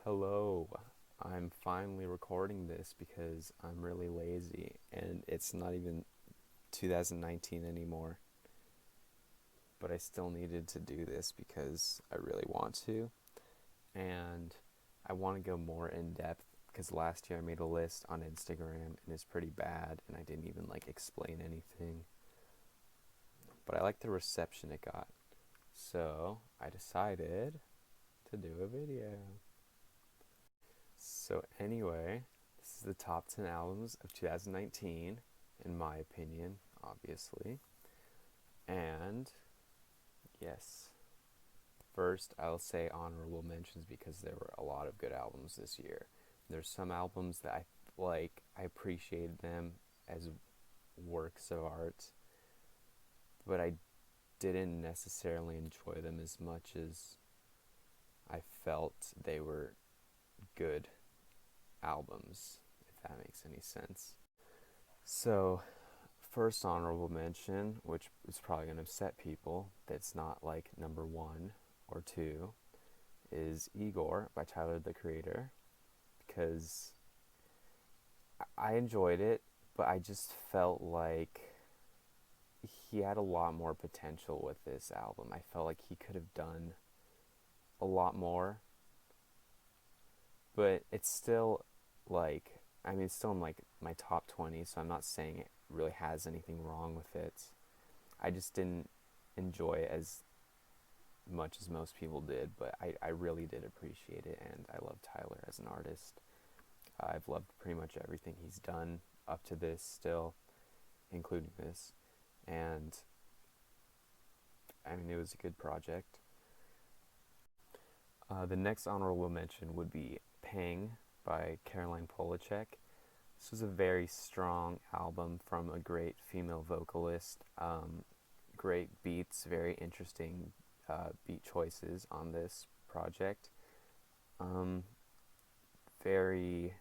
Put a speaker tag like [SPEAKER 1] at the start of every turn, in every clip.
[SPEAKER 1] Hello. I'm finally recording this because I'm really lazy and it's not even 2019 anymore. But I still needed to do this because I really want to. And I want to go more in depth because last year I made a list on Instagram and it's pretty bad and I didn't even explain anything. But I like the reception it got. So I decided to do a video. So anyway, this is the top 10 albums of 2019, in my opinion, obviously. And yes, first I'll say honorable mentions because there were a lot of good albums this year. There's some albums that I appreciated them as works of art, but I didn't necessarily enjoy them as much as I felt they were good albums, if that makes any sense. So, first honorable mention, which is probably going to upset people, that's not like number one or two, is Igor by Tyler the Creator, because I enjoyed it, but I just felt like he had a lot more potential with this album. I felt like he could have done a lot more, but it's still it's still in my top 20, so I'm not saying it really has anything wrong with it. I just didn't enjoy it as much as most people did, but I really did appreciate it, and I love Tyler as an artist. I've loved pretty much everything he's done up to this still, including this, and it was a good project. The next honorable mention would be Pang by Caroline Polachek. This was a very strong album from a great female vocalist. Great beats, very interesting beat choices on this project. Very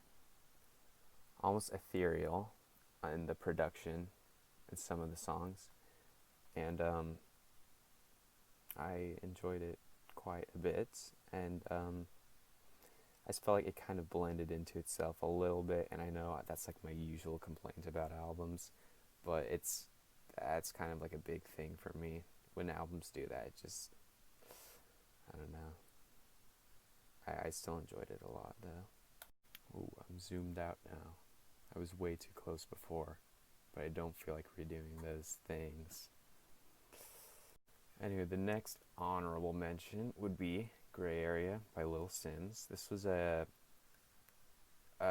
[SPEAKER 1] almost ethereal in the production in some of the songs, and I enjoyed it quite a bit, and I just felt like it kind of blended into itself a little bit, and I know that's like my usual complaint about albums, but that's kind of like a big thing for me when albums do that. It just, I don't know. I still enjoyed it a lot though. Ooh, I'm zoomed out now. I was way too close before, but I don't feel like redoing those things. Anyway, the next honorable mention would be Gray Area by Lil Simz. This was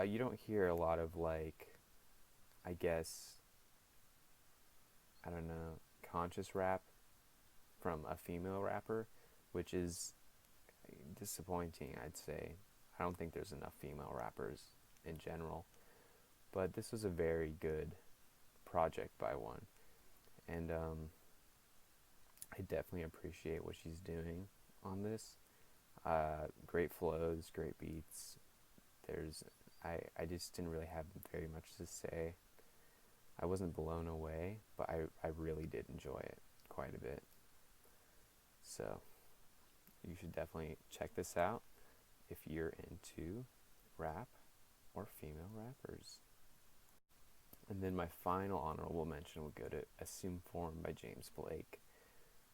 [SPEAKER 1] you don't hear a lot of I guess, I don't know, conscious rap from a female rapper, which is disappointing, I'd say. I don't think there's enough female rappers in general, but this was a very good project by one, and I definitely appreciate what she's doing on this. Great flows, great beats. There's, I just didn't really have very much to say. I wasn't blown away, but I really did enjoy it quite a bit. So you should definitely check this out if you're into rap or female rappers. And then my final honorable mention would go to Assume Form by James Blake.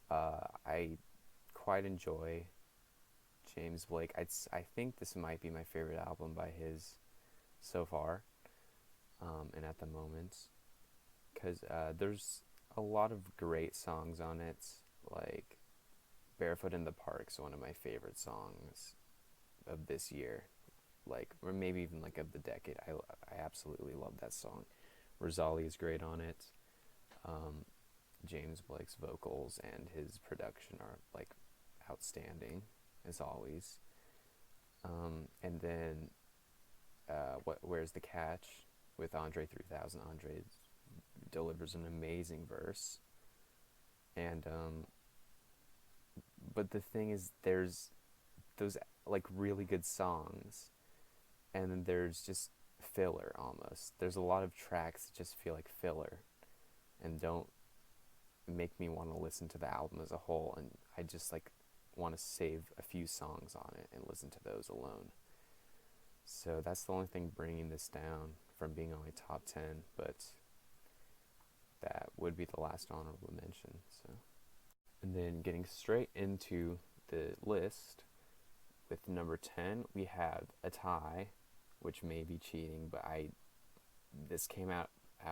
[SPEAKER 1] I quite enjoy James Blake. I think this might be my favorite album by his so far, and at the moment, because there's a lot of great songs on it, like Barefoot in the Park's one of my favorite songs of this year, or maybe even of the decade. I absolutely love that song. Rosali is great on it. James Blake's vocals and his production are outstanding as always. And then Where's the Catch with Andre 3000. Andre delivers an amazing verse, and but the thing is, there's those really good songs, and then there's just filler almost. There's a lot of tracks that just feel like filler and don't make me want to listen to the album as a whole, and I just want to save a few songs on it and listen to those alone. So that's the only thing bringing this down from being only top 10, but that would be the last honorable mention. So, and then getting straight into the list, with number 10, we have a tie, which may be cheating, but this came out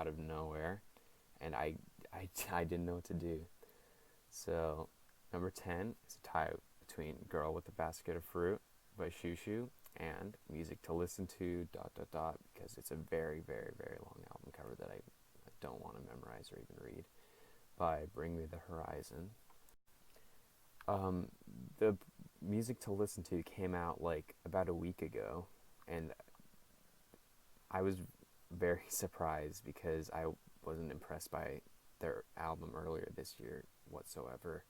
[SPEAKER 1] of nowhere, and I didn't know what to do. So, number 10 is a tie between Girl with a Basket of Fruit by Xiu Xiu and Music to Listen to ... because it's a very, very, very long album cover that I don't want to memorize or even read, by Bring Me the Horizon. The Music to Listen to came out like about a week ago, and I was very surprised because I wasn't impressed by their album earlier this year whatsoever.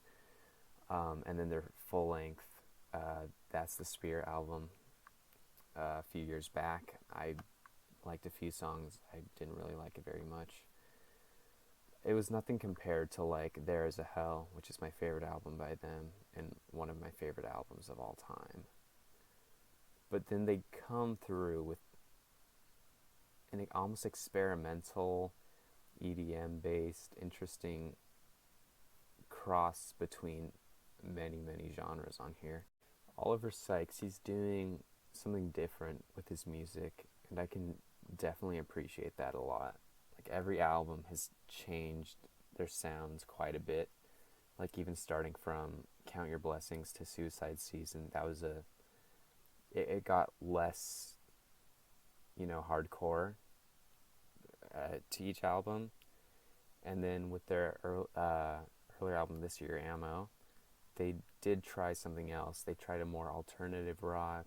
[SPEAKER 1] And then their full length, That's the Spear album, a few years back. I liked a few songs. I didn't really like it very much. It was nothing compared to like There Is a Hell, which is my favorite album by them and one of my favorite albums of all time. But then they come through with an almost experimental, EDM based, interesting cross between many, many genres on here. Oliver Sykes, he's doing something different with his music, and I can definitely appreciate that a lot. Like, every album has changed their sounds quite a bit. Like, even starting from Count Your Blessings to Suicide Season, it got less, hardcore to each album. And then with their earlier album this year, Ammo, they did try something else. They tried a more alternative rock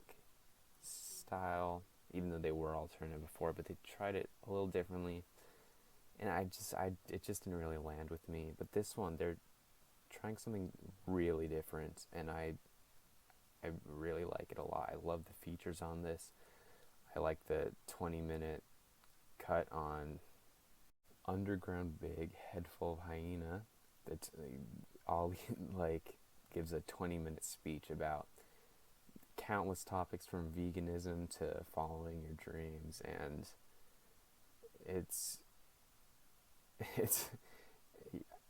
[SPEAKER 1] style, even though they were alternative before, but they tried it a little differently. And it just didn't really land with me. But this one, they're trying something really different, and I really like it a lot. I love the features on this. I like the 20-minute cut on Underground Big Head Full of Hyena that all gives a 20-minute speech about countless topics from veganism to following your dreams, and it's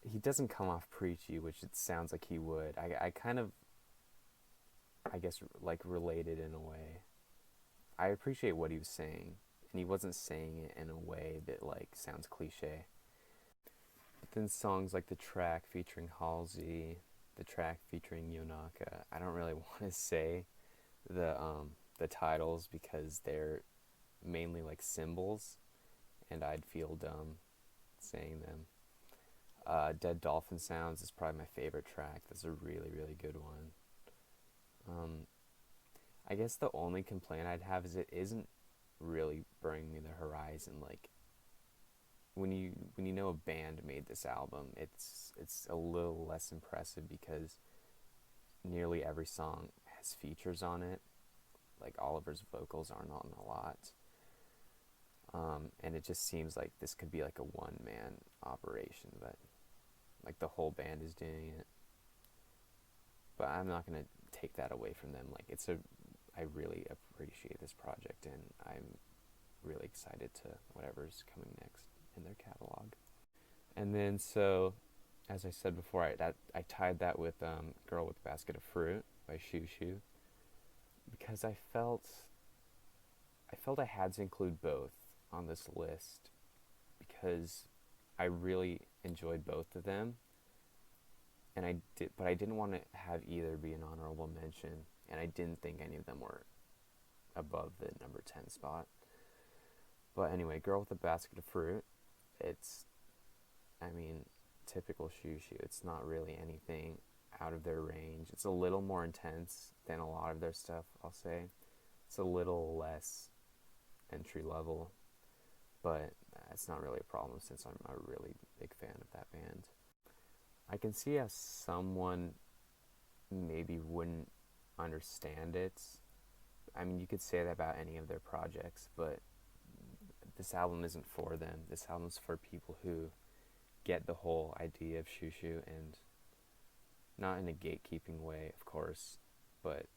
[SPEAKER 1] he doesn't come off preachy, which it sounds like he would. I kind of, I guess, related in a way. I appreciate what he was saying, and he wasn't saying it in a way that sounds cliche. But then songs like the track featuring Halsey, the track featuring Yonaka, I don't really want to say the titles because they're mainly symbols, and I'd feel dumb saying them. Dead Dolphin Sounds is probably my favorite track. That's a really, really good one. I guess the only complaint I'd have is it isn't really Bring Me the Horizon. When you know a band made this album, it's a little less impressive because nearly every song has features on it. Oliver's vocals aren't on a lot. And it just seems like this could be a one-man operation, but the whole band is doing it. But I'm not going to take that away from them. I really appreciate this project, and I'm really excited to whatever's coming next in their catalog. And then, so, as I said before, I tied that with Girl with a Basket of Fruit by Xiu Xiu, because I felt I had to include both on this list because I really enjoyed both of them, and but I didn't want to have either be an honorable mention, and I didn't think any of them were above the number 10 spot. But anyway, Girl with a Basket of Fruit, it's, typical Xiu Xiu. It's not really anything out of their range. It's a little more intense than a lot of their stuff, I'll say. It's a little less entry level, but it's not really a problem since I'm a really big fan of that band. I can see how someone maybe wouldn't understand it. You could say that about any of their projects, but this album isn't for them. This album's for people who get the whole idea of Xiu Xiu, and not in a gatekeeping way, of course, but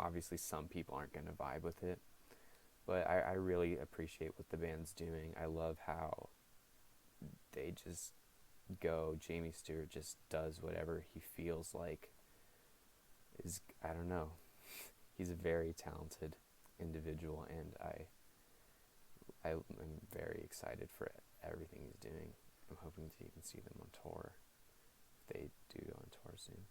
[SPEAKER 1] obviously some people aren't going to vibe with it, but I really appreciate what the band's doing. I love how they just go. Jamie Stewart just does whatever he feels like is, I don't know. He's a very talented individual, and I'm very excited for everything he's doing. I'm hoping to even see them on tour. If they do go on tour soon.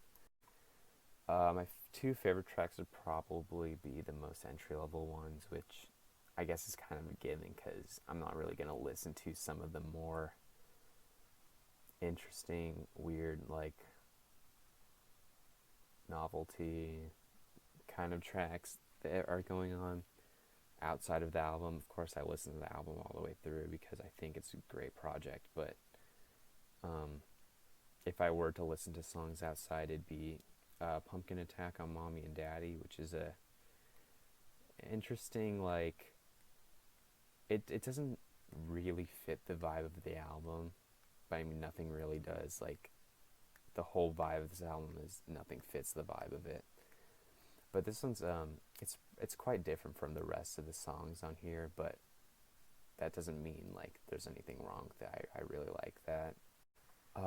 [SPEAKER 1] My two favorite tracks would probably be the most entry-level ones, which I guess is kind of a given because I'm not really going to listen to some of the more interesting, weird, like novelty kind of tracks that are going on outside of the album. Of course, I listen to the album all the way through because I think it's a great project, but if I were to listen to songs outside, it'd be Pumpkin Attack on Mommy and Daddy, which is a interesting, like, it doesn't really fit the vibe of the album, but I mean, nothing really does. Like, the whole vibe of this album is nothing fits the vibe of it. But this one's it's quite different from the rest of the songs on here, but that doesn't mean like there's anything wrong with it. I really like that.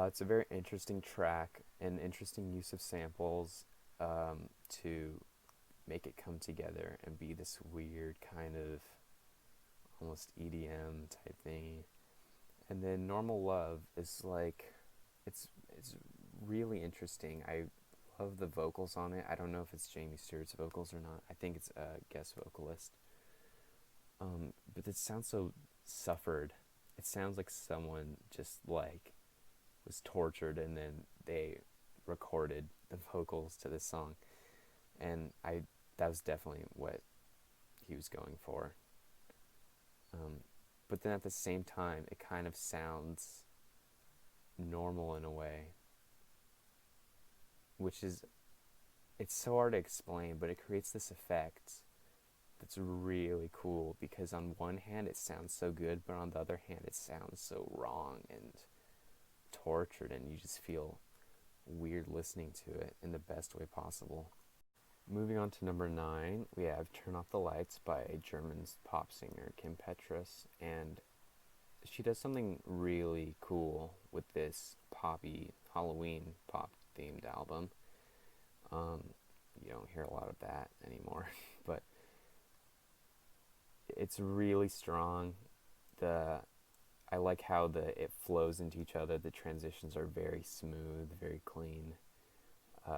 [SPEAKER 1] It's a very interesting track, an interesting use of samples to make it come together and be this weird kind of almost EDM type thing. And then Normal Love is like, it's really interesting. I love the vocals on it. I don't know if it's Jamie Stewart's vocals or not. I think it's a guest vocalist. But it sounds so suffered. It sounds like someone just like was tortured and then they recorded the vocals to this song. And that was definitely what he was going for. But then at the same time, it kind of sounds normal in a way, which is, it's so hard to explain, but it creates this effect that's really cool because on one hand it sounds so good, but on the other hand it sounds so wrong and tortured, and you just feel weird listening to it in the best way possible. Moving on to number 9, we have Turn Off the Lights by German pop singer Kim Petras, and she does something really cool with this poppy Halloween pop themed album. You don't hear a lot of that anymore, but it's really strong. I like how it flows into each other. The transitions are very smooth, very clean.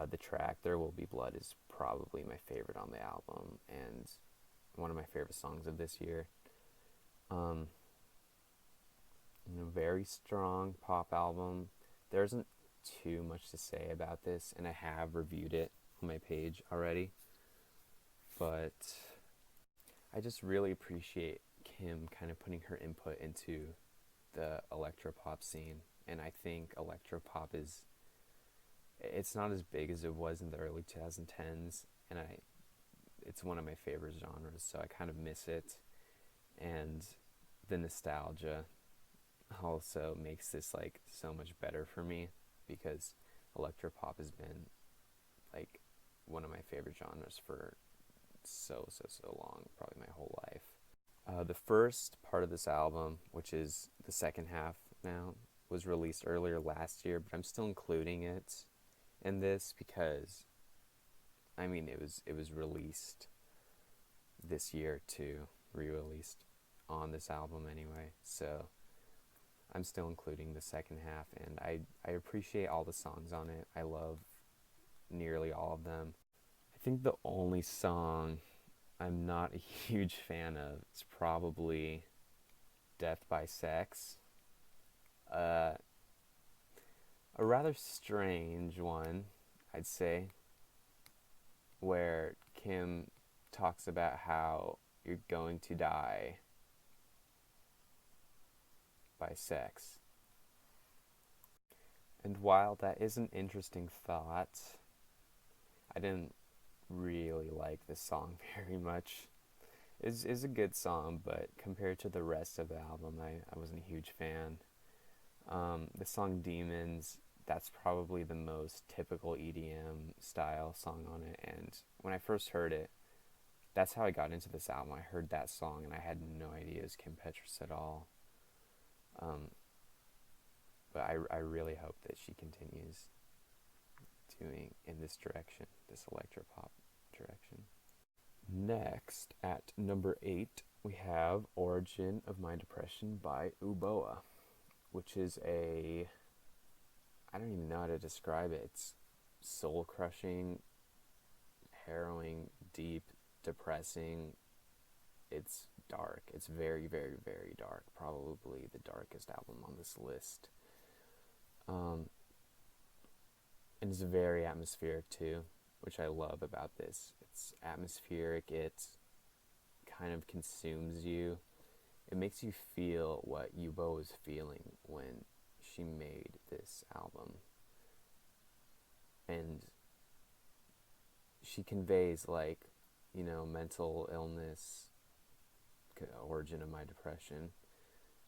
[SPEAKER 1] The track There Will Be Blood is probably my favorite on the album and one of my favorite songs of this year. Very strong pop album. There isn't too much to say about this, and I have reviewed it on my page already, but I just really appreciate Kim kind of putting her input into the electropop scene, and I think electropop it's not as big as it was in the early 2010s, and it's one of my favorite genres, so I kind of miss it, and the nostalgia also makes this like so much better for me because electropop has been like one of my favorite genres for so long, probably my whole life. The first part of this album, which is the second half now, was released earlier last year, but I'm still including it in this because I mean it was released this year too, re-released on this album anyway, so I'm still including the second half, and I appreciate all the songs on it. I love nearly all of them. I think the only song I'm not a huge fan of is probably Death by Sex. A rather strange one, I'd say, where Kim talks about how you're going to die by sex. And while that is an interesting thought, I didn't really like this song very much. It's a good song, but compared to the rest of the album, I wasn't a huge fan. The song Demons that's probably the most typical EDM style song on it. And when I first heard it, that's how I got into this album. I heard that song and I had no idea it was Kim Petras at all. Um, but I really hope that she continues doing in this direction, this electropop direction. Next, at number 8, we have Origin of My Depression by Uboa, which is I don't even know how to describe it. It's soul-crushing, harrowing, deep, depressing. It's dark. It's very, very, very dark. Probably the darkest album on this list. And it's very atmospheric too, which I love about this. It's atmospheric. It kind of consumes you. It makes you feel what Uboa was feeling when she made this album. And she conveys, like, mental illness, origin of my depression.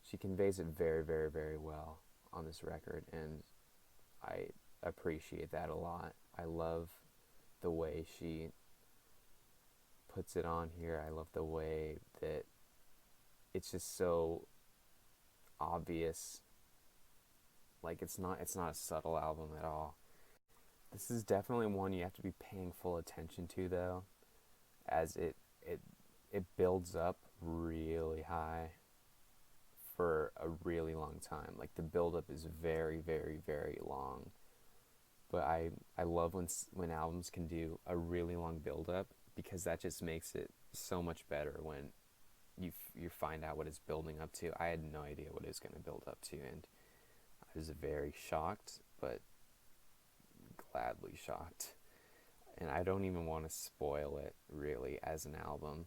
[SPEAKER 1] She conveys it very, very, very well on this record, and I appreciate that a lot. I love the way she puts it on here. I love the way that it's just so obvious. Like, it's not a subtle album at all. This is definitely one you have to be paying full attention to, though, as it builds up really high for a really long time. Like, the build-up is very, very, very long. But I love when albums can do a really long build-up, because that just makes it so much better when you find out what it's building up to. I had no idea what it was going to build up to, and I was very shocked, but gladly shocked. And I don't even want to spoil it, really, as an album.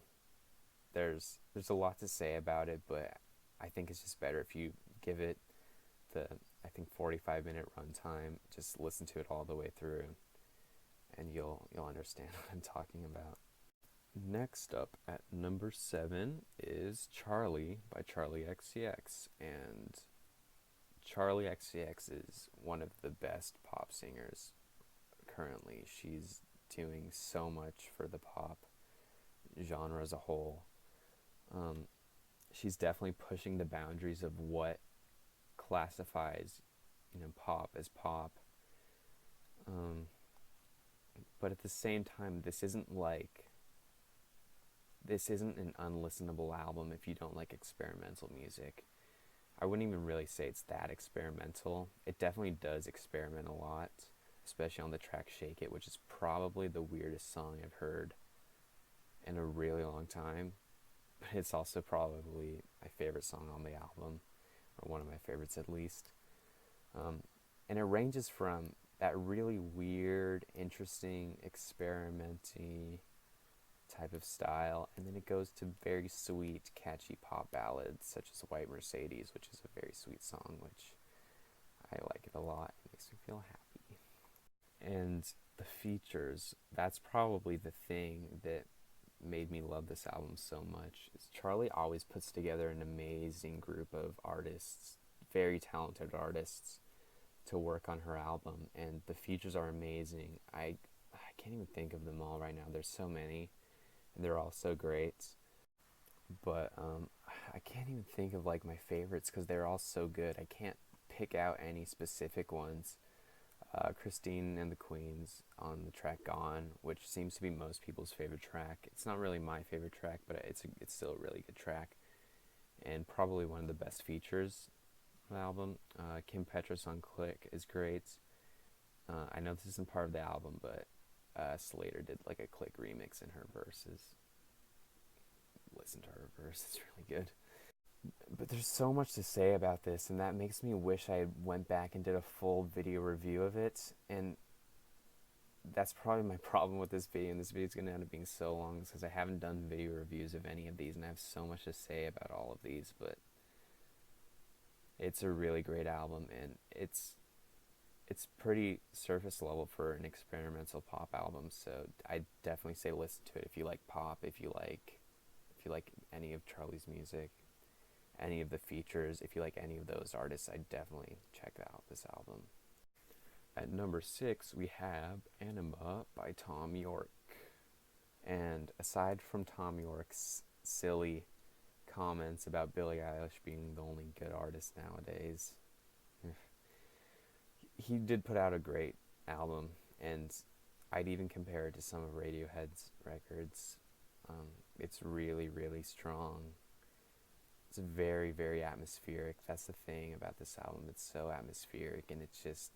[SPEAKER 1] There's a lot to say about it, but I think it's just better if you give it the, I think, 45-minute runtime. Just listen to it all the way through, and you'll understand what I'm talking about. Next up at number 7 is Charli by Charli XCX, and Charli XCX is one of the best pop singers currently. She's doing so much for the pop genre as a whole. She's definitely pushing the boundaries of what classifies, pop as pop. But at the same time, this isn't an unlistenable album if you don't like experimental music. I wouldn't even really say it's that experimental. It definitely does experiment a lot, especially on the track Shake It, which is probably the weirdest song I've heard in a really long time. But it's also probably my favorite song on the album, or one of my favorites at least. And it ranges from that really weird, interesting, experimenty type of style, and then it goes to very sweet, catchy pop ballads such as White Mercedes, which is a very sweet song, which I like it a lot. It makes me feel happy. And the features, that's probably the thing that made me love this album so much. Is Charli always puts together an amazing group of artists, very talented artists, to work on her album, and the features are amazing. I can't even think of them all right now. There's so many, and they're all so great. But I can't even think of my favorites because they're all so good. I can't pick out any specific ones. Christine and the Queens on the track Gone, which seems to be most people's favorite track. It's not really my favorite track, but it's still a really good track, and probably one of the best features of the album. Kim Petras on Click is great. I know this isn't part of the album, but Slater did a Click remix in her verses. Listen to her verse, it's really good. But there's so much to say about this, and that makes me wish I went back and did a full video review of it, and that's probably my problem with this video, and this video is going to end up being so long because I haven't done video reviews of any of these, and I have so much to say about all of these. But it's a really great album, and it's pretty surface level for an experimental pop album, so I definitely say listen to it if you like pop, if you like any of Charli's music, any of the features. If you like any of those artists, I'd definitely check out this album. At number 6, we have Anima by Thom Yorke. And aside from Thom Yorke's silly comments about Billie Eilish being the only good artist nowadays, he did put out a great album, and I'd even compare it to some of Radiohead's records. It's really, really strong. It's very, very atmospheric. That's the thing about this album. It's so atmospheric, and it just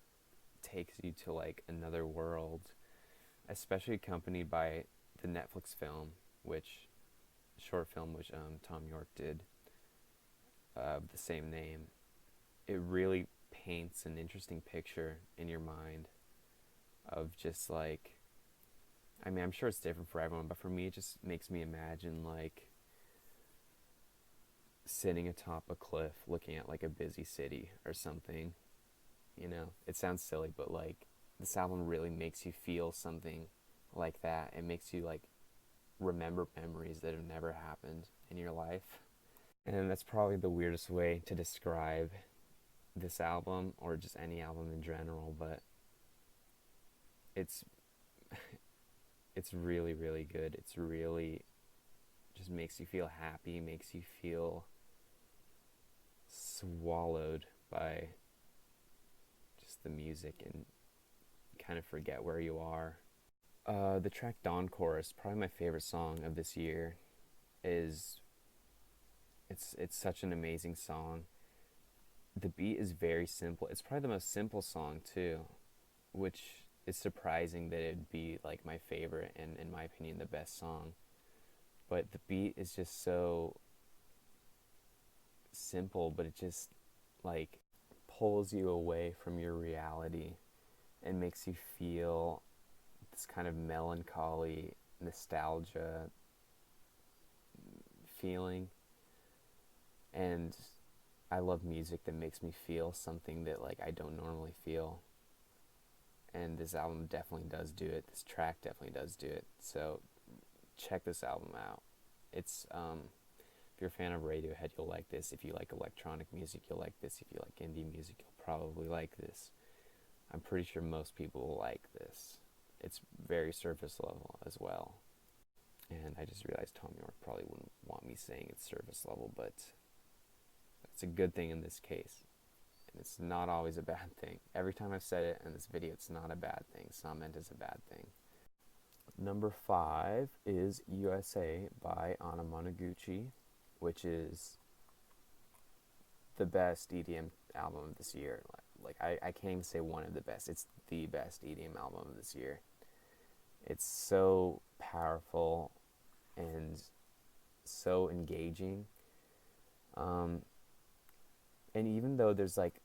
[SPEAKER 1] takes you to like another world, especially accompanied by the Netflix film, which short film which Thom Yorke did of the same name. It really paints an interesting picture in your mind of just like, I mean, I'm sure it's different for everyone, but for me, it just makes me imagine like sitting atop a cliff looking at like a busy city or something. You know, it sounds silly, but like this album really makes you feel something like that. It makes you like remember memories that have never happened in your life. And that's probably the weirdest way to describe this album or just any album in general, but it's it's really, really good. It's really just makes you feel happy, makes you feel swallowed by just the music and kind of forget where you are. The track Dawn Chorus, probably my favorite song of this year, is it's such an amazing song. The beat is very simple. It's probably the most simple song too, which is surprising that it'd be like my favorite and in my opinion the best song. But the beat is just so simple, but it just like pulls you away from your reality and makes you feel this kind of melancholy, nostalgia feeling. And I love music that makes me feel something that like I don't normally feel. And this album definitely does do it. This track definitely does do it. So check this album out. It's if you're a fan of Radiohead, you'll like this. If you like electronic music, you'll like this. If you like indie music, you'll probably like this. I'm pretty sure most people will like this. It's very surface level as well. And I just realized Thom Yorke probably wouldn't want me saying it's surface level, but it's a good thing in this case. And it's not always a bad thing. Every time I've said it in this video, it's not a bad thing. It's not meant as a bad thing. Number 5 is USA by Anamanaguchi, which is the best EDM album of this year. Like I can't even say one of the best. It's the best EDM album of this year. It's so powerful and so engaging. And even though there's like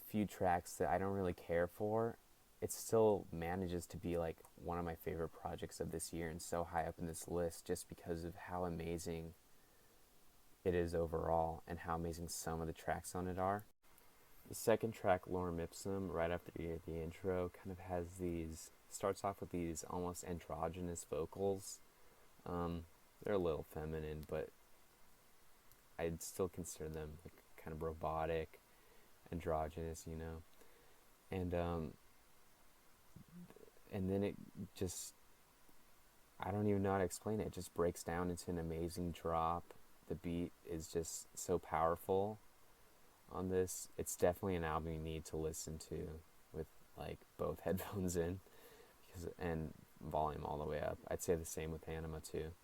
[SPEAKER 1] few tracks that I don't really care for, it still manages to be like one of my favorite projects of this year and so high up in this list just because of how amazing it is overall and how amazing some of the tracks on it are. The second track, Lorem Ipsum, right after you hear the intro, kind of has these, starts off with these almost androgynous vocals. They're a little feminine, but I'd still consider them like kind of robotic, androgynous, you know. And then it just, I don't even know how to explain it. It just breaks down into an amazing drop. The beat is just so powerful on this. It's definitely an album you need to listen to with like both headphones in and volume all the way up. I'd say the same with Anima too.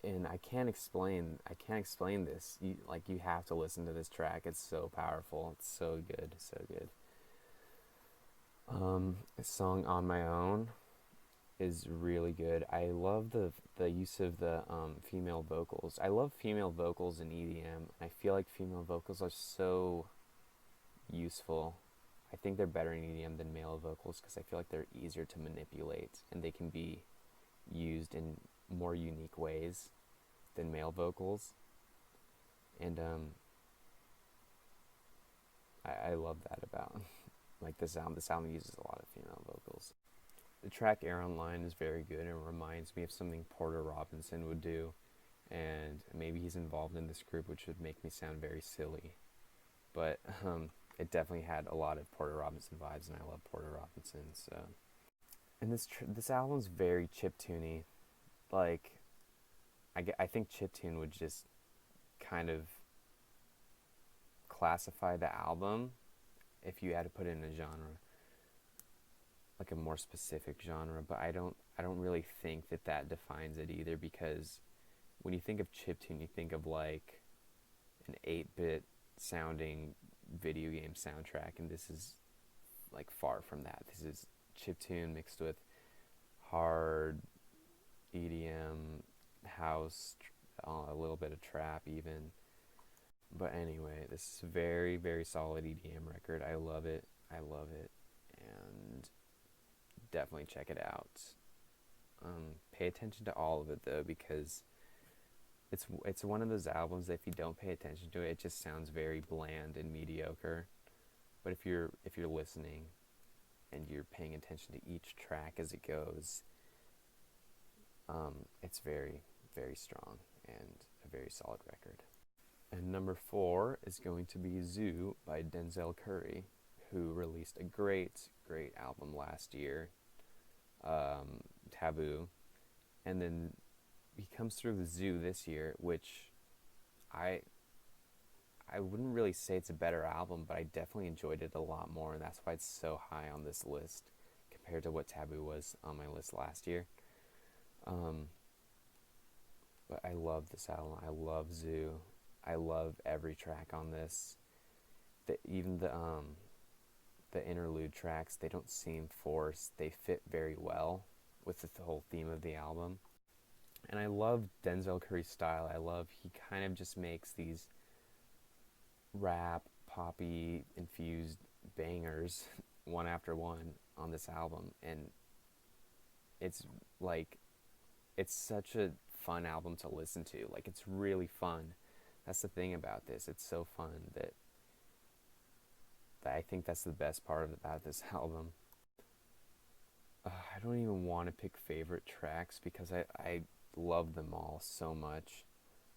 [SPEAKER 1] And I can't explain this. You have to listen to this track. It's so powerful. It's so good, so good. The song On My Own is really good. I love the use of the female vocals. I love female vocals in EDM. I feel like female vocals are so useful. I think they're better in EDM than male vocals because I feel like they're easier to manipulate and they can be used in more unique ways than male vocals. And I love that about like this album. This album uses a lot of female vocals. The track Air Online is very good and reminds me of something Porter Robinson would do, and maybe he's involved in this group, which would make me sound very silly. But it definitely had a lot of Porter Robinson vibes, and I love Porter Robinson. So, and this album's very chiptune-y. Like, I think chiptune would just kind of classify the album if you had to put it in a genre, like a more specific genre. But I don't really think that defines it either, because when you think of chiptune, you think of like an 8-bit sounding video game soundtrack, and this is like far from that. This is chiptune mixed with hard EDM, house, a little bit of trap even. But anyway, this is a very, very solid EDM record. I love it. I love it. And definitely check it out. Pay attention to all of it though, because it's one of those albums that if you don't pay attention to it, it just sounds very bland and mediocre. But if you're listening and you're paying attention to each track as it goes, it's very, very strong and a very solid record. And number 4 is going to be Zoo by Denzel Curry, who released a great, great album last year, Taboo. And then he comes through with Zoo this year, which I wouldn't really say it's a better album, but I definitely enjoyed it a lot more, and that's why it's so high on this list compared to what Taboo was on my list last year. But I love this album. I love Zoo. I love every track on this. Even the interlude tracks, they don't seem forced. They fit very well with the whole theme of the album. And I love Denzel Curry's style. I love he kind of just makes these rap, poppy infused bangers one after one on this album, and it's like it's such a fun album to listen to. Like, it's really fun. That's the thing about this. It's so fun that I think that's the best part about this album. I don't even want to pick favorite tracks because I love them all so much.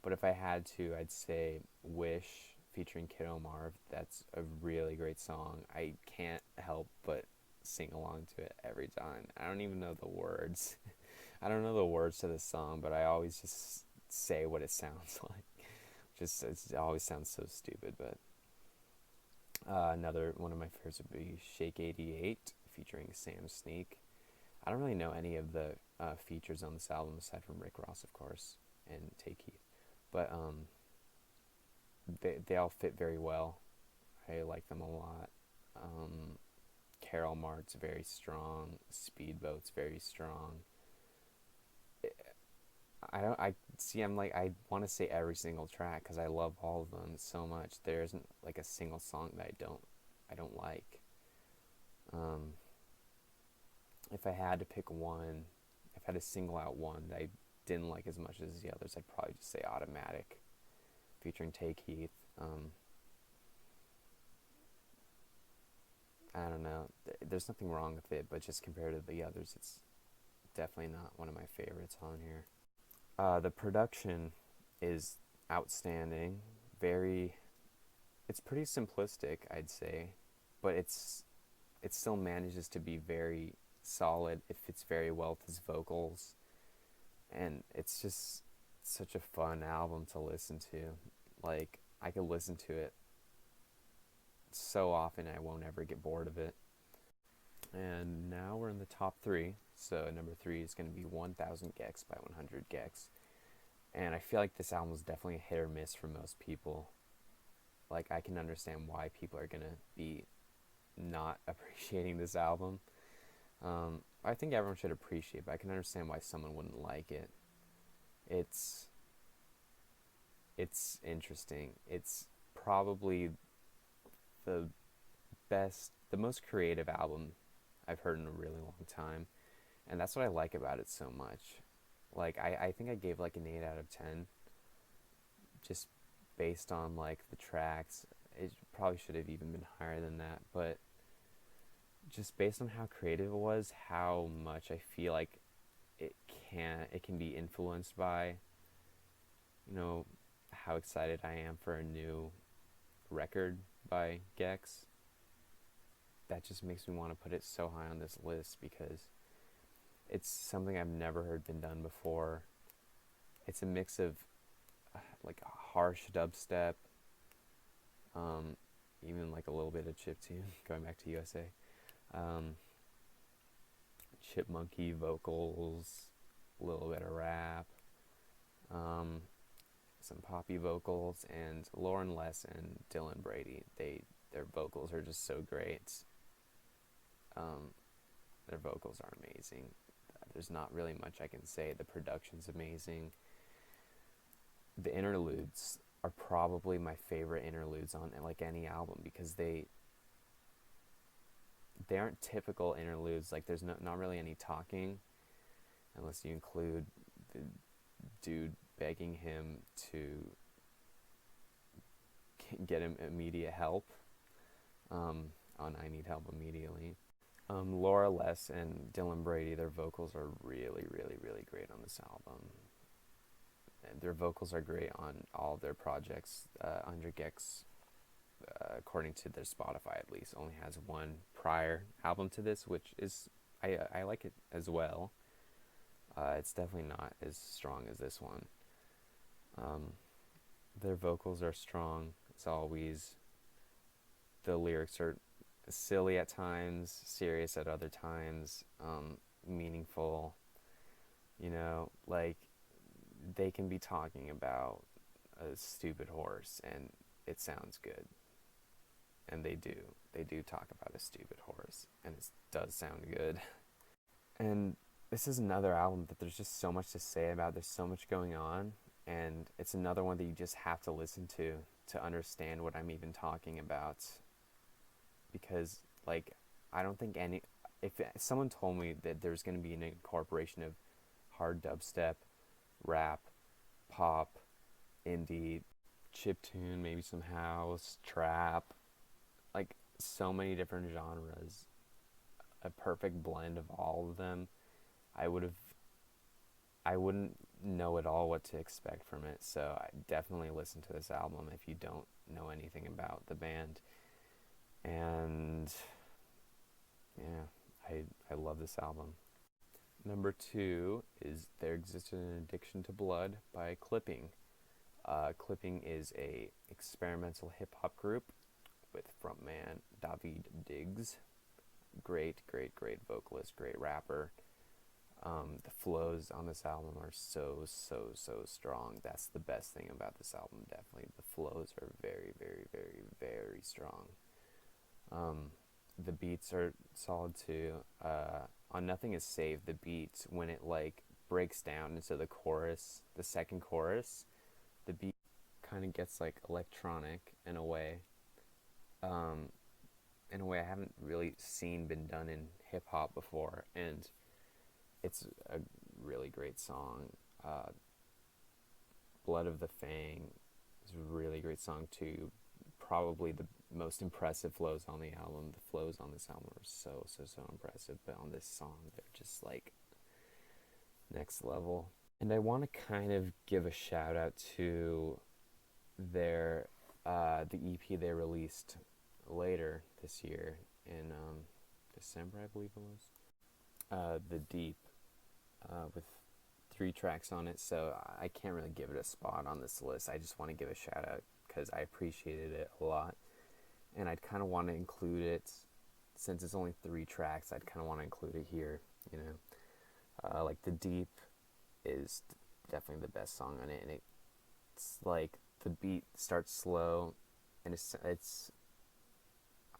[SPEAKER 1] But if I had to, I'd say Wish featuring Kid Omar. That's a really great song. I can't help but sing along to it every time. I don't even know the words. I don't know the words to this song, but I always just say what it sounds like. It always sounds so stupid, but another one of my favorites would be Shake 88 featuring Sam Sneak. I don't really know any of the features on this album aside from Rick Ross, of course, and Tay Keith, but they all fit very well. I like them a lot. Carol Mart's very strong. Speedboat's very strong. I'm like, I want to say every single track because I love all of them so much. There isn't like a single song that I don't like. If I had to pick one, if I had to single out one that I didn't like as much as the others, I'd probably just say Automatic featuring Tay Keith. I don't know. There's nothing wrong with it, but just compared to the others, it's definitely not one of my favorites on here. The production is outstanding. It's pretty simplistic, I'd say, but it still manages to be very solid. It fits very well with his vocals, and it's just such a fun album to listen to. Like, I could listen to it so often I won't ever get bored of it. And now we're in the top 3. So number 3 is going to be 1000 gecs by 100 gecs. And I feel like this album is definitely a hit or miss for most people. Like, I can understand why people are going to be not appreciating this album. I think everyone should appreciate it, but I can understand why someone wouldn't like it. It's interesting. It's probably the most creative album I've heard in a really long time. And that's what I like about it so much. Like, I think I gave like an 8 out of 10 just based on like the tracks. It probably should have even been higher than that, but just based on how creative it was, how much I feel like it can be influenced by, you know, how excited I am for a new record by gecs. that just makes me want to put it so high on this list because it's something I've never heard been done before. It's a mix of like harsh dubstep, even like a little bit of chiptune, going back to USA, chipmunky vocals, a little bit of rap, some poppy vocals, and Lauren Less and Dylan Brady, their vocals are just so great. Their vocals are amazing. There's not really much I can say. The production's amazing. The interludes are probably my favorite interludes on like any album because they aren't typical interludes. Like there's not really any talking, unless you include the dude begging him to get him immediate help on I Need Help Immediately. Laura Less and Dylan Brady, their vocals are really, really, really great on this album. And their vocals are great on all of their projects. Under gecs, according to their Spotify at least, only has one prior album to this, which is, I like it as well. It's definitely not as strong as this one. Their vocals are strong as always. The lyrics are silly at times, serious at other times, meaningful. You know, like they can be talking about a stupid horse and it sounds good. And they do talk about a stupid horse and it does sound good. And this is another album that there's just so much to say about. There's so much going on, and it's another one that you just have to listen to understand what I'm even talking about. Because, like, I don't think if someone told me that there's going to be an incorporation of hard dubstep, rap, pop, indie, chiptune, maybe some house, trap, like so many different genres, a perfect blend of all of them, I wouldn't know at all what to expect from it. So I definitely listen to this album if you don't know anything about the band. And yeah, I love this album. Number 2 is There Existed an Addiction to Blood by Clipping. Clipping is a experimental hip-hop group with frontman David Diggs. Great vocalist, great rapper. The flows on this album are so strong. That's the best thing about this album, definitely. The flows are very, very, very, very strong. The beats are solid too. On Nothing Is Safe, the beat, when it like breaks down into the chorus, the second chorus, the beat kind of gets like electronic in a way. In a way I haven't really seen been done in hip hop before, and it's a really great song. Blood of the Fang is a really great song too. Probably the most impressive flows on the album. The flows on this album are so impressive, but on this song they're just like next level. And I want to kind of give a shout out to their the EP they released later this year in December, I believe it was. The Deep, with 3 tracks on it, so I can't really give it a spot on this list. I just want to give a shout out because I appreciated it a lot, and I'd kind of want to include it since it's only 3 tracks. I'd kind of want to include it here, you know. Like The Deep is definitely the best song on it, and it's like the beat starts slow, and it's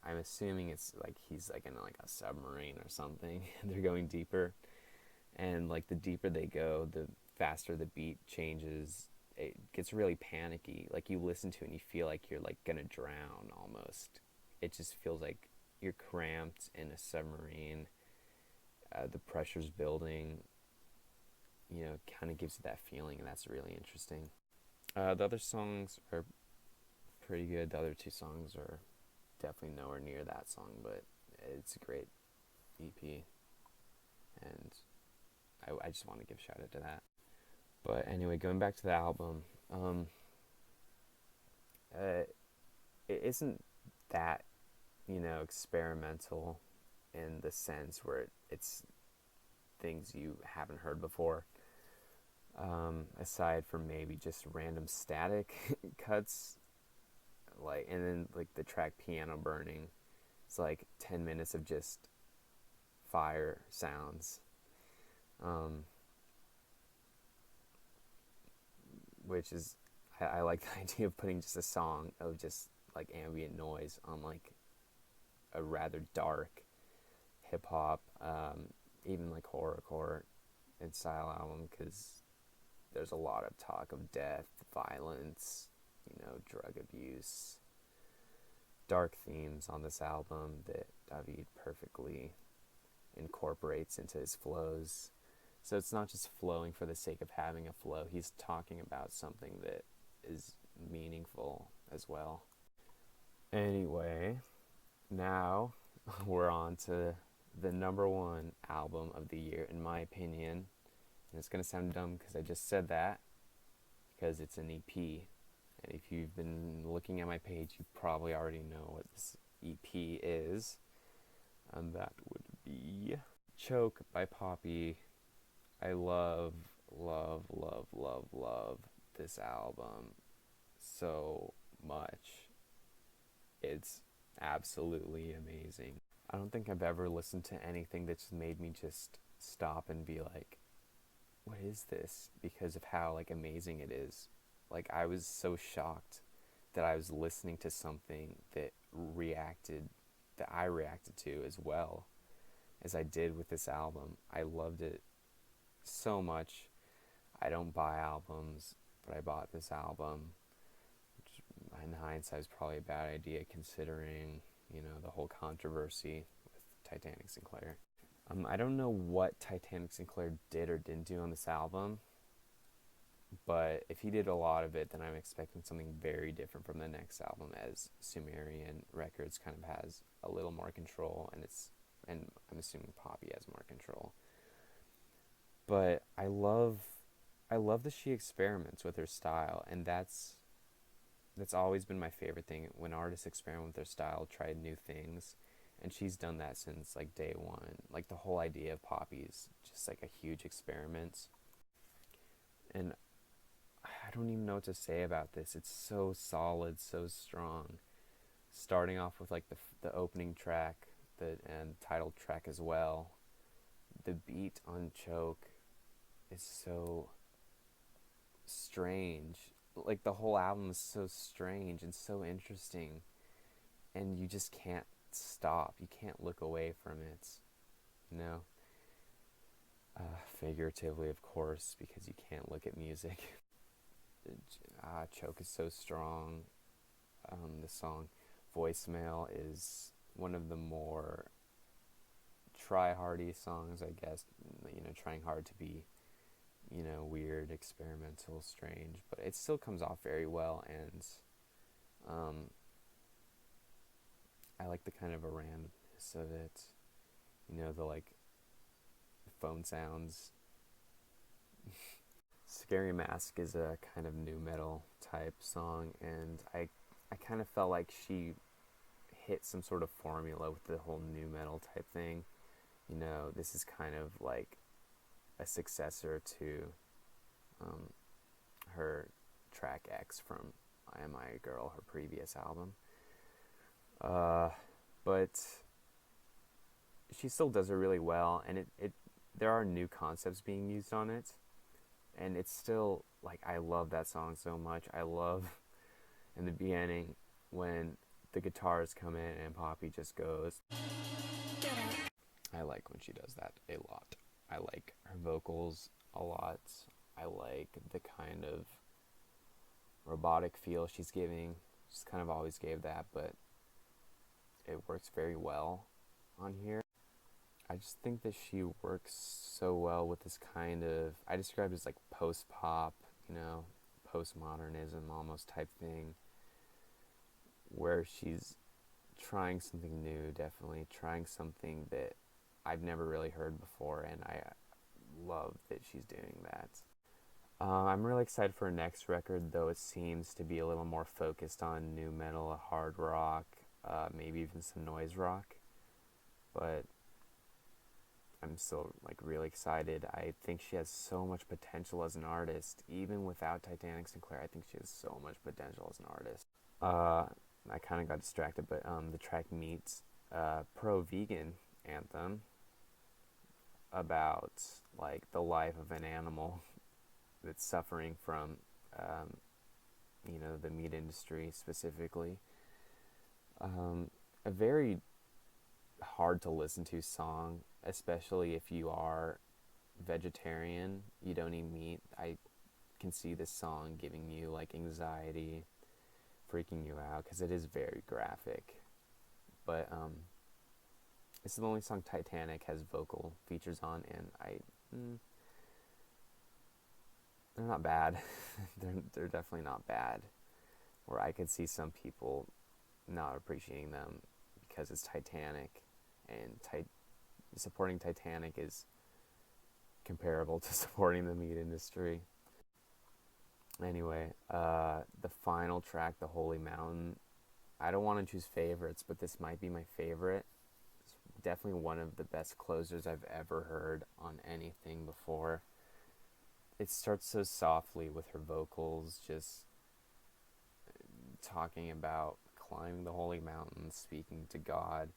[SPEAKER 1] I'm assuming it's like he's like in like a submarine or something. They're going deeper, and like the deeper they go, the faster the beat changes. It gets really panicky. Like you listen to it and you feel like you're like gonna drown almost. It just feels like you're cramped in a submarine. The pressure's building. You know, kind of gives you that feeling, and that's really interesting. The other songs are pretty good. The other 2 songs are definitely nowhere near that song, but it's a great EP, and I just want to give a shout out to that. But anyway, going back to the album, it isn't that experimental in the sense where it's things you haven't heard before. Aside from maybe just random static cuts, and then the track Piano Burning, it's 10 minutes of just fire sounds, which is, I like the idea of putting just a song of just ambient noise on a rather dark hip hop, even horrorcore and style album, because there's a lot of talk of death, violence, drug abuse, dark themes on this album that David perfectly incorporates into his flows. So it's not just flowing for the sake of having a flow. He's talking about something that is meaningful as well. Anyway, now we're on to the number one album of the year, in my opinion. And it's going to sound dumb because I just said that, because it's an EP. And if you've been looking at my page, you probably already know what this EP is. And that would be Choke by Poppy. I love, love, love, love, love this album so much. It's absolutely amazing. I don't think I've ever listened to anything that's made me just stop and be like, what is this? Because of how amazing it is. I was so shocked that I was listening to something that I reacted to as well as I did with this album. I loved it so much. I don't buy albums, but I bought this album, which in hindsight is probably a bad idea considering, the whole controversy with Titanic Sinclair. I don't know what Titanic Sinclair did or didn't do on this album, but if he did a lot of it, then I'm expecting something very different from the next album, as Sumerian Records kind of has a little more control, and I'm assuming Poppy has more control. But I love that she experiments with her style, and that's always been my favorite thing, when artists experiment with their style, try new things. And she's done that since day one. The whole idea of Poppy is just a huge experiment. And I don't even know what to say about this. It's so solid, so strong. Starting off with the opening track, and title track as well. The beat on Choke is so strange. The whole album is so strange and so interesting, and you just can't stop. You can't look away from it, figuratively, of course, because you can't look at music. Choke is so strong. The song Voicemail is one of the more try-hardy songs, I guess, trying hard to be, weird, experimental, strange, but it still comes off very well, and I like the kind of a randomness of it, the phone sounds. Scary Mask is a kind of new metal type song, and I kind of felt like she hit some sort of formula with the whole new metal type thing. This is kind of a successor to her track X from I Am I a Girl, her previous album. But she still does it really well, and it there are new concepts being used on it, and it's still I love that song so much. I love in the beginning when the guitars come in and Poppy just goes. I like when she does that a lot. I like her vocals a lot. I like the kind of robotic feel she's giving. She's kind of always gave that, but it works very well on here. I just think that she works so well with this kind of, I describe it as post-pop, postmodernism almost type thing, where she's trying something new, definitely trying something that I've never really heard before, and I love that she's doing that. I'm really excited for her next record, though it seems to be a little more focused on new metal, hard rock, maybe even some noise rock. But I'm still like really excited. I think she has so much potential as an artist. Even without Titanic Sinclair, I think she has so much potential as an artist. I kind of got distracted, but the track Meets, pro-vegan anthem about like the life of an animal that's suffering from, um, the meat industry specifically. A very hard to listen to song, especially if you are vegetarian, you don't eat meat. I can see this song giving you like anxiety, freaking you out because it is very graphic. But this is the only song Titanic has vocal features on, and they're not bad. they're definitely not bad. Where I could see some people not appreciating them because it's Titanic, and supporting Titanic is comparable to supporting the meat industry. Anyway, the final track, The Holy Mountain. I don't want to choose favorites, but this might be my favorite. It's definitely one of the best closers I've ever heard on anything before. It starts so softly with her vocals, just talking about climbing the holy mountain, speaking to God.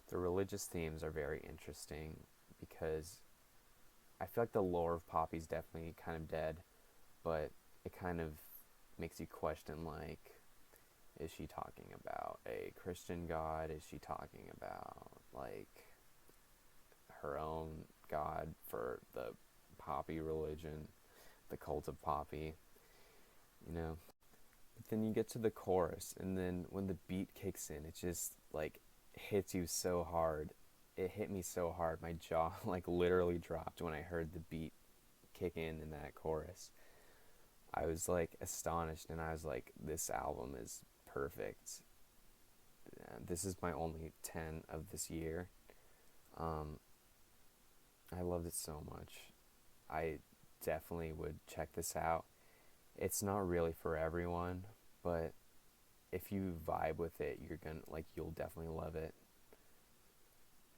[SPEAKER 1] The religious themes are very interesting because I feel like the lore of Poppy's definitely kind of dead, but it kind of makes you question, like, is she talking about a Christian God? Is she talking about, like, her own God for the Poppy religion, the cult of Poppy, you know? But then you get to the chorus, and then when the beat kicks in, it just, like, hits you so hard. It hit me so hard. My jaw, like, literally dropped when I heard the beat kick in that chorus. I was, like, astonished, and I was like, this album is perfect. This is my only 10 of this year. Um, I loved it so much. I definitely would check this out. It's not really for everyone, but if you vibe with it, you'll definitely love it.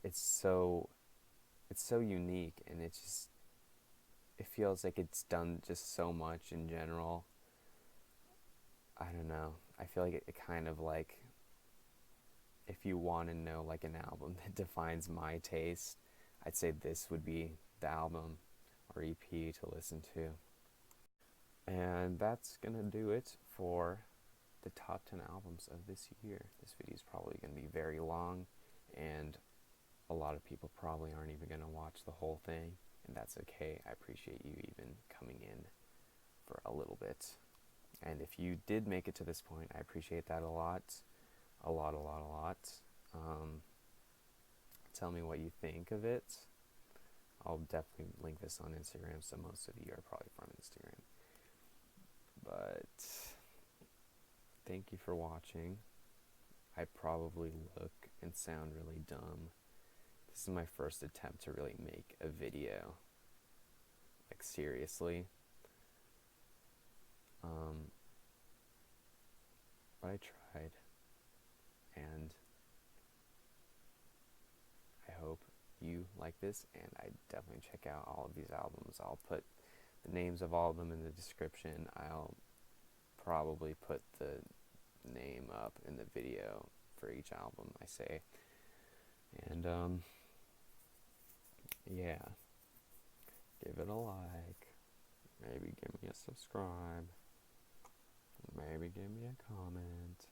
[SPEAKER 1] It's so unique, and it feels like it's done just so much in general. I don't know. I feel like it kind of like, if you want to know like an album that defines my taste, I'd say this would be the album or EP to listen to. And that's gonna do it for the top 10 albums of this year. This video is probably gonna be very long, and a lot of people probably aren't even gonna watch the whole thing, and that's okay. I appreciate you even coming in for a little bit. And if you did make it to this point, I appreciate that a lot. A lot, a lot, a lot. Tell me what you think of it. I'll definitely link this on Instagram, so most of you are probably from Instagram. But thank you for watching. I probably look and sound really dumb. This is my first attempt to really make a video, like, seriously. But I tried, and I hope you like this, and I definitely check out all of these albums. I'll put the names of all of them in the description. I'll probably put the name up in the video for each album I say. And yeah, give it a like, maybe give me a subscribe, maybe give me a comment.